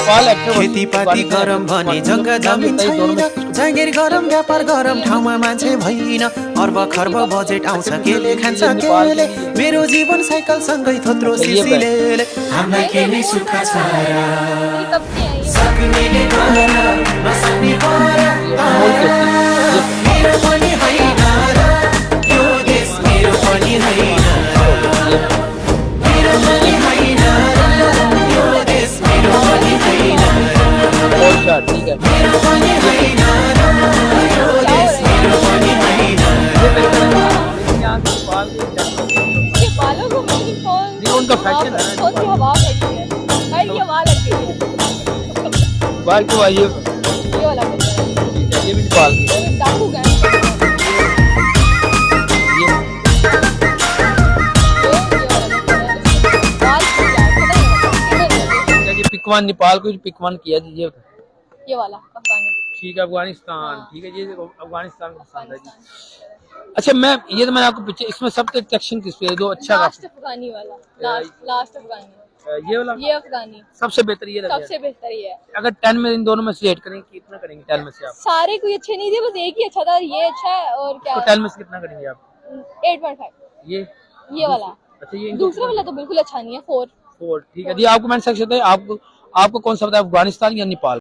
खेतीपाती गरम भने जग्गा जमिन छैन, जागिर गरम व्यापार गरम ठाउँमा मान्छे भइन। अर्ब खर्ब बजेट आउँछ केले खान्छ केले, मेरो जीवन साइकल सँगै थोत्रो सिसिले। हामीलाई के नै सुख छ र सक्नेले गर नसक्ने पर, मेरो पनि होइन र यो देश मेरो पनि होइन, मेरो पनि होइन र यो देश मेरो पनि होइन, मेरो पनि होइन र यो देश मेरो पनि होइन। ये बालों को मेरी कौन उनका फैशन है, सोच हवा करती है भाई, ये हवा लग गई है। बाल क्यों आई है? ये वाला ये भी बाल की है। डाकू गए पिकवान नेपाल को पिकवान किया दीजिए। ये वाला अफगानी, ठीक है अफगानिस्तान, ठीक है जी अफगानिस्तान का पसंद है जी। अच्छा मैं ये तो मैंने आपको पीछे इसमें सब टेक्शन किस पे दो अच्छा लास्ट अफगानी वाला, लास्ट अफगानी, ये वाला ये अफगानी सबसे बेहतर ये लगा। सबसे बेहतर ये है। अगर 10 में इन दोनों में सिलेक्ट करेंगे कितना करेंगे 10 में से आप? सारे कोई अच्छे नहीं थे, बस एक ही अच्छा था, ये अच्छा है। और क्या तो 10 में से कितना करेंगे आप? 8.5। ये वाला अच्छा, ये दूसरा वाला तो बिल्कुल अच्छा नहीं है, 4। ठीक है जी। आपको मैंने सेक्शन आपको कौन सा बताया, अफगानिस्तान या नेपाल?